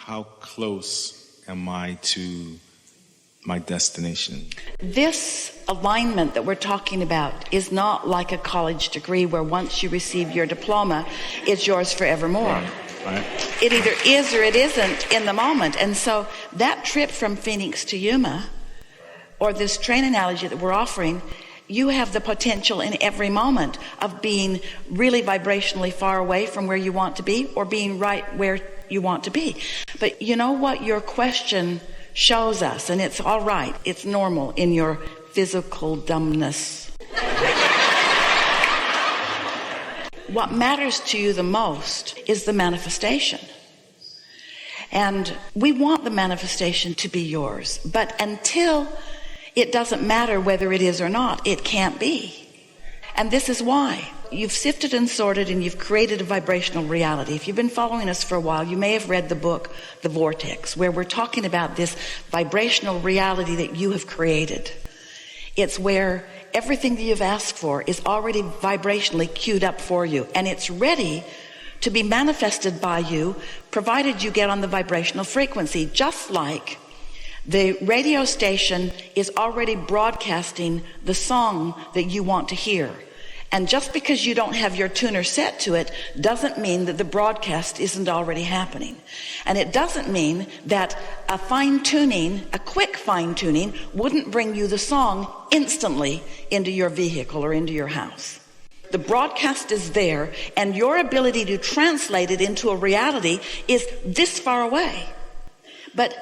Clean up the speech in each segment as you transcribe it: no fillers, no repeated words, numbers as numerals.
how close am I to my destination? This alignment that we're talking about is not like a college degree where once you receive your diploma, it's yours forevermore. Right. It either is or it isn't in the moment. And so that trip from Phoenix to Yuma, or this train analogy that we're offering, you have the potential in every moment of being really vibrationally far away from where you want to be, or being right where you want to be. But you know what your question shows us, and it's all right, it's normal in your physical dumbness. What matters to you the most is the manifestation. And we want the manifestation to be yours, but until it doesn't matter whether it is or not, it can't be. And this is why. You've sifted and sorted and you've created a vibrational reality. If you've been following us for a while, you may have read the book, The Vortex, where we're talking about this vibrational reality that you have created. It's where everything that you've asked for is already vibrationally queued up for you, and it's ready to be manifested by you, provided you get on the vibrational frequency, just like the radio station is already broadcasting the song that you want to hear. And just because you don't have your tuner set to it doesn't mean that the broadcast isn't already happening. And it doesn't mean that a quick fine-tuning wouldn't bring you the song instantly into your vehicle or into your house. The broadcast is there, and your ability to translate it into a reality is this far away. But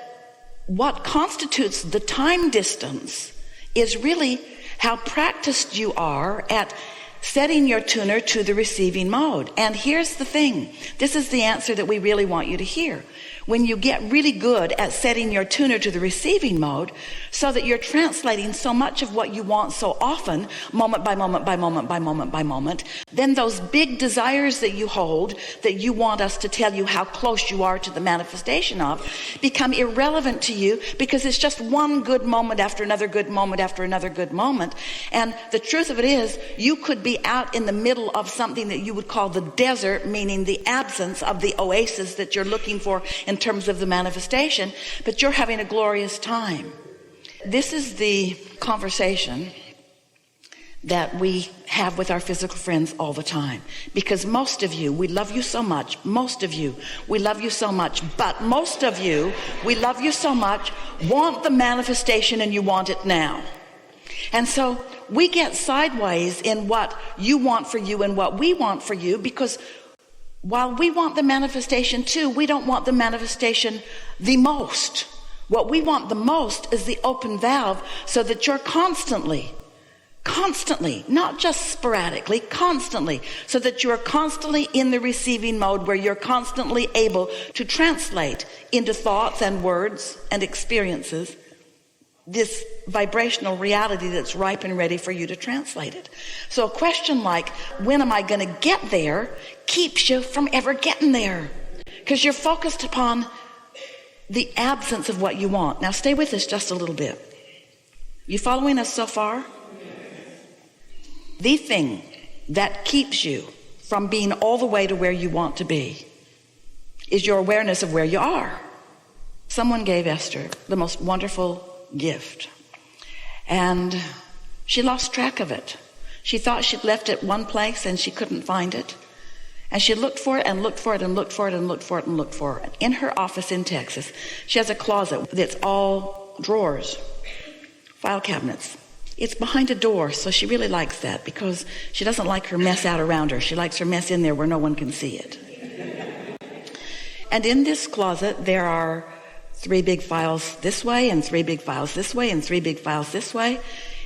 what constitutes the time distance is really how practiced you are at setting your tuner to the receiving mode. And here's the thing. This is the answer that we really want you to hear. When you get really good at setting your tuner to the receiving mode so that you're translating so much of what you want so often, moment by moment by moment by moment by moment, then those big desires that you hold, that you want us to tell you how close you are to the manifestation of, become irrelevant to you, because it's just one good moment after another good moment after another good moment. And the truth of it is, you could be out in the middle of something that you would call the desert, meaning the absence of the oasis that you're looking for in terms of the manifestation, but you're having a glorious time. This is the conversation that we have with our physical friends all the time, because most of you, we love you so much. Most of you, we love you so much, but most of you, we love you so much, want the manifestation, and you want it now. And so we get sideways in what you want for you and what we want for you, because while we want the manifestation too, we don't want the manifestation the most. What we want the most is the open valve, so that you're constantly, not just sporadically, constantly, so that you're constantly in the receiving mode, where you're constantly able to translate into thoughts and words and experiences this vibrational reality that's ripe and ready for you to translate it. So a question like, when am I going to get there, keeps you from ever getting there, because you're focused upon the absence of what you want. Now stay with us just a little bit. You following us so far? The thing that keeps you from being all the way to where you want to be is your awareness of where you are. Someone gave Esther the most wonderful gift, and she lost track of it. She thought she'd left it one place and she couldn't find it, and she looked for it and looked for it and looked for it and looked for it and looked for it. In her office in Texas, she has a closet that's all drawers, file cabinets. It's behind a door, so she really likes that, because she doesn't like her mess out around her. She likes her mess in there where no one can see it. And in this closet there are 3 big files this way, and 3 big files this way, and 3 big files this way.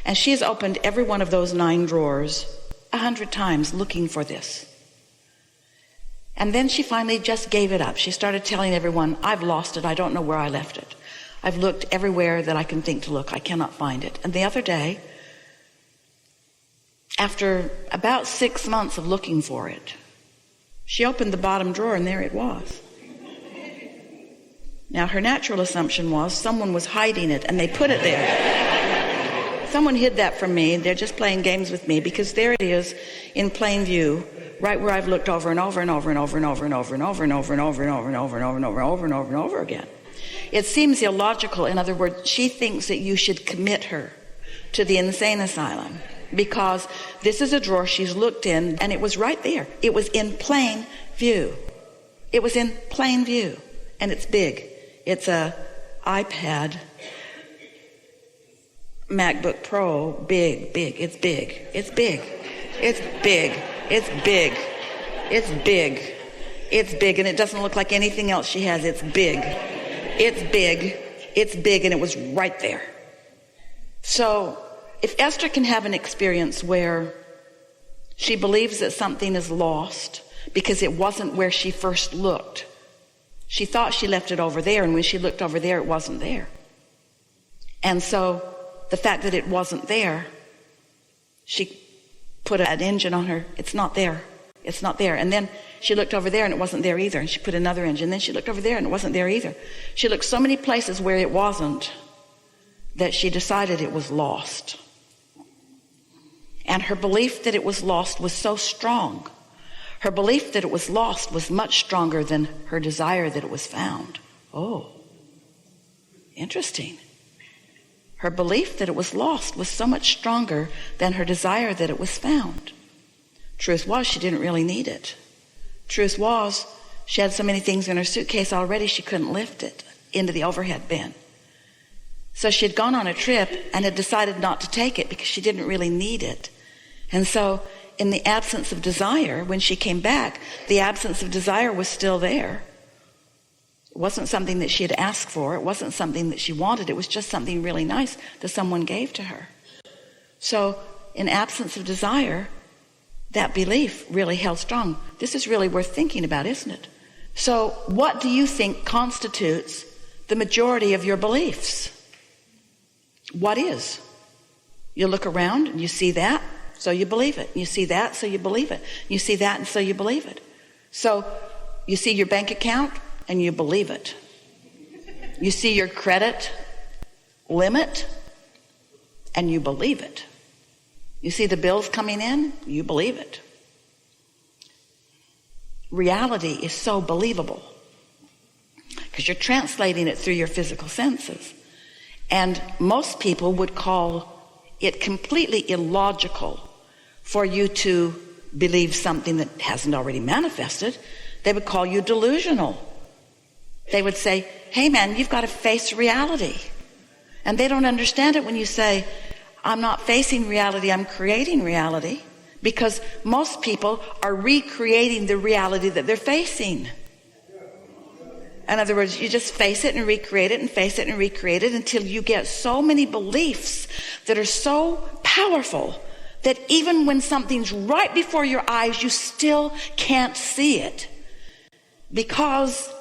And she has opened every one of those 9 drawers 100 times looking for this. And then she finally just gave it up. She started telling everyone, I've lost it. I don't know where I left it. I've looked everywhere that I can think to look. I cannot find it. And the other day, after about 6 months of looking for it, she opened the bottom drawer, and there it was. Now, her natural assumption was someone was hiding it and they put it there. Someone hid that from me. They're just playing games with me, because there it is in plain view, right where I've looked over and over and over and over and over and over and over and over and over and over and over and over and over and over and over and over again. It seems illogical. In other words, she thinks that you should commit her to the insane asylum because this is a drawer she's looked in and it was right there. It was in plain view. It was in plain view, and it's big. It's a iPad, MacBook Pro, big. It's big. It's big. It's big. It's big. It's big. It's big, and it doesn't look like anything else she has. It's big. It's big. It's big, and it was right there. So if Esther can have an experience where she believes that something is lost because it wasn't where she first looked. She thought she left it over there, and when she looked over there, it wasn't there. And so the fact that it wasn't there, she put an engine on her. It's not there. It's not there. And then she looked over there and it wasn't there either. And she put another engine. Then she looked over there and it wasn't there either. She looked so many places where it wasn't that she decided it was lost. And her belief that it was lost was so strong. Her belief that it was lost was much stronger than her desire that it was found. Oh, interesting. Her belief that it was lost was so much stronger than her desire that it was found. Truth was, she didn't really need it. Truth was, she had so many things in her suitcase already she couldn't lift it into the overhead bin. So she had gone on a trip and had decided not to take it because she didn't really need it. And so in the absence of desire, when she came back, the absence of desire was still there. It wasn't something that she had asked for. It wasn't something that she wanted. It was just something really nice that someone gave to her. So in absence of desire, that belief really held strong. This is really worth thinking about, isn't it? So what do you think constitutes the majority of your beliefs? What is? You look around and you see that, so you believe it. You see that, so you believe it. You see that, and so you believe it. So you see your bank account and you believe it. You see your credit limit and you believe it. You see the bills coming in, you believe it. Reality is so believable because you're translating it through your physical senses. And most people would call it completely illogical for you to believe something that hasn't already manifested. They would call you delusional. They would say, hey man, you've got to face reality. And they don't understand it when you say, I'm not facing reality, I'm creating reality. Because most people are recreating the reality that they're facing. In other words, you just face it and recreate it and face it and recreate it until you get so many beliefs that are so powerful that even when something's right before your eyes, you still can't see it. Because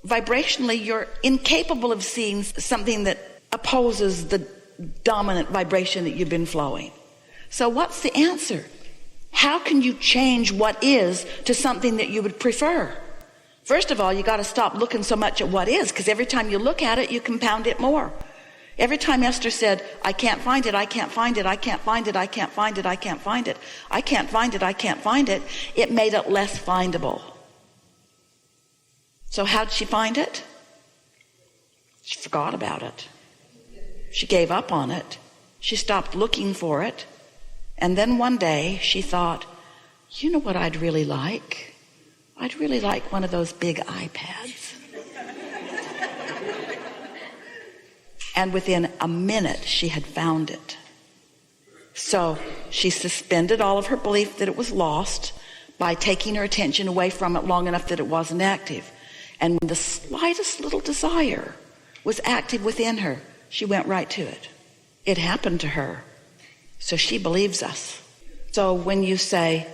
vibrationally, you're incapable of seeing something that opposes the dominant vibration that you've been flowing. So what's the answer? How can you change what is to something that you would prefer? First of all, you got to stop looking so much at what is, because every time you look at it, you compound it more. Every time Esther said, I can't find it, I can't find it, I can't find it, I can't find it, I can't find it, I can't find it, I can't find it, it made it less findable. So how'd she find it? She forgot about it. She gave up on it. She stopped looking for it. And then one day she thought, you know what I'd really like? I'd really like one of those big iPads. And within a minute, she had found it. So she suspended all of her belief that it was lost by taking her attention away from it long enough that it wasn't active. And when the slightest little desire was active within her, she went right to it. It happened to her. So she believes us. So when you say,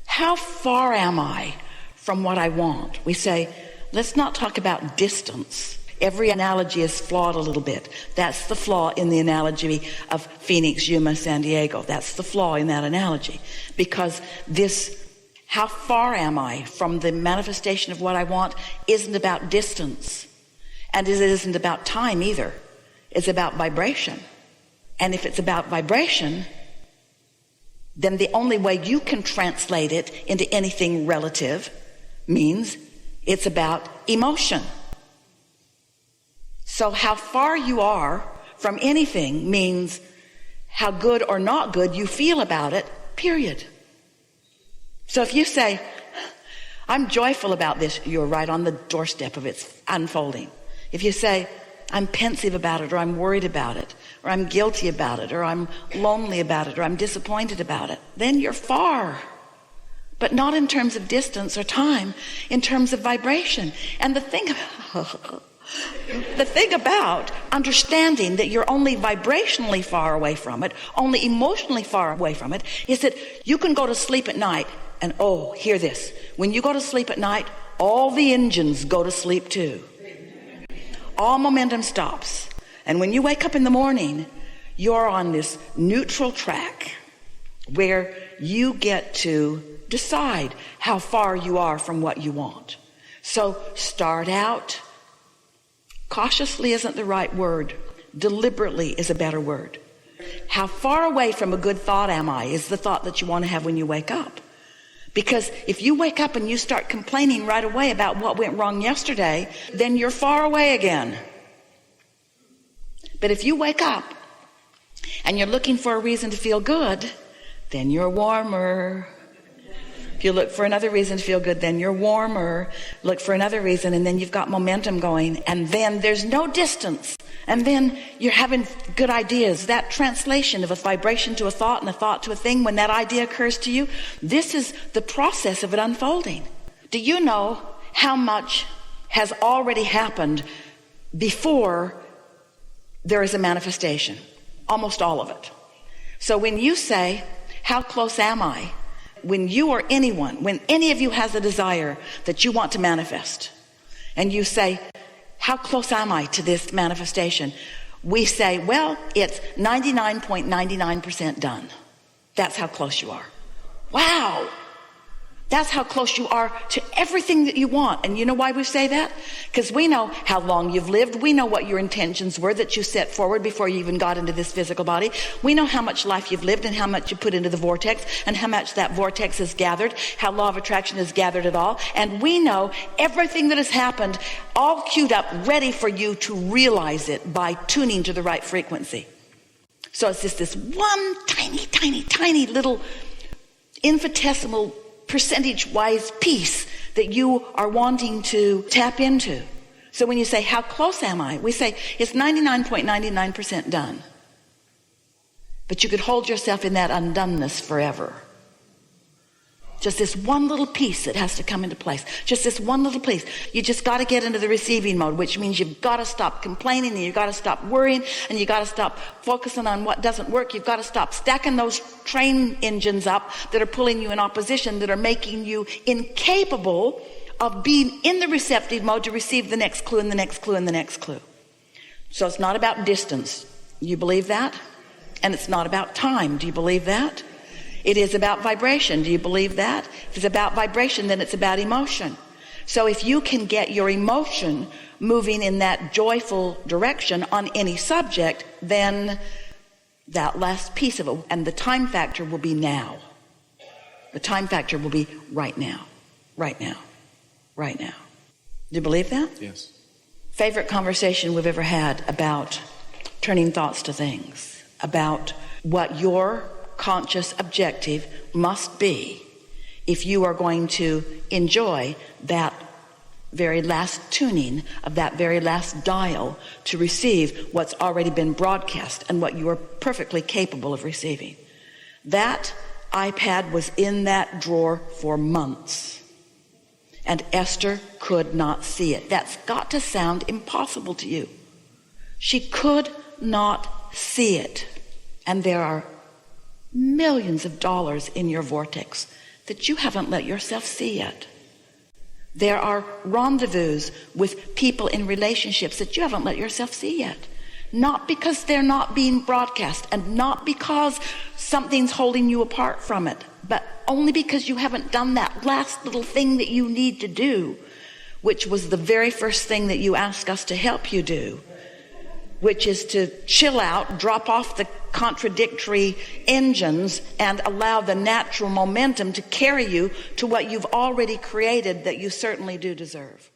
how far am I from what I want? We say, let's not talk about distance. Every analogy is flawed a little bit. That's the flaw in the analogy of Phoenix, Yuma, San Diego. That's the flaw in that analogy. Because this, how far am I from the manifestation of what I want, isn't about distance. And it isn't about time either. It's about vibration. And if it's about vibration, then the only way you can translate it into anything relative means it's about emotion. So how far you are from anything means how good or not good you feel about it, period. So if you say, I'm joyful about this, you're right on the doorstep of its unfolding. If you say, I'm pensive about it, or I'm worried about it, or I'm guilty about it, or I'm lonely about it, or I'm disappointed about it, then you're far. But not in terms of distance or time, in terms of vibration. And the thing about understanding that you're only vibrationally far away from it, only emotionally far away from it, is that you can go to sleep at night and, oh, hear this. When you go to sleep at night, all the engines go to sleep too. All momentum stops. And when you wake up in the morning, you're on this neutral track where you get to decide how far you are from what you want. So start out. Cautiously isn't the right word. Deliberately is a better word. How far away from a good thought am I is the thought that you want to have when you wake up. Because if you wake up and you start complaining right away about what went wrong yesterday, then you're far away again. But if you wake up and you're looking for a reason to feel good, then you're warmer. If you look for another reason to feel good, then you're warmer. Look for another reason, and then you've got momentum going, and then there's no distance. And then you're having good ideas. That translation of a vibration to a thought and a thought to a thing, when that idea occurs to you, this is the process of it unfolding. Do you know how much has already happened before there is a manifestation? Almost all of it. So when you say, how close am I? When you or anyone, when any of you has a desire that you want to manifest, and you say, how close am I to this manifestation? We say, well, it's 99.99% done. That's how close you are. Wow. That's how close you are to everything that you want. And you know why we say that? Because we know how long you've lived. We know what your intentions were that you set forward before you even got into this physical body. We know how much life you've lived and how much you put into the vortex and how much that vortex has gathered, how law of attraction has gathered it all. And we know everything that has happened, all queued up, ready for you to realize it by tuning to the right frequency. So it's just this one tiny little infinitesimal percentage-wise piece that you are wanting to tap into. So when you say, how close am I? We say, it's 99.99% done. But you could hold yourself in that undoneness forever. Just this one little piece that has to come into place. Just this one little piece. You just got to get into the receiving mode, which means you've got to stop complaining, and you've got to stop worrying, and you've got to stop focusing on what doesn't work. You've got to stop stacking those train engines up that are pulling you in opposition, that are making you incapable of being in the receptive mode to receive the next clue and the next clue and the next clue. So it's not about distance. You believe that? And it's not about time. Do you believe that? It is about vibration. Do you believe that? If it's about vibration, then it's about emotion. So if you can get your emotion moving in that joyful direction on any subject, then that last piece of it, and the time factor will be now. The time factor will be right now, right now, right now. Do you believe that? Yes. Favorite conversation we've ever had about turning thoughts to things, about what your conscious objective must be if you are going to enjoy that very last tuning of that very last dial to receive what's already been broadcast and what you are perfectly capable of receiving. That iPad was in that drawer for months, and Esther could not see it. That's got to sound impossible to you. She could not see it. And there are millions of dollars in your vortex that you haven't let yourself see yet. There are rendezvous with people in relationships that you haven't let yourself see yet. Not because they're not being broadcast, and not because something's holding you apart from it, but only because you haven't done that last little thing that you need to do, which was the very first thing that you asked us to help you do, which is to chill out, drop off the contradictory engines and allow the natural momentum to carry you to what you've already created that you certainly do deserve.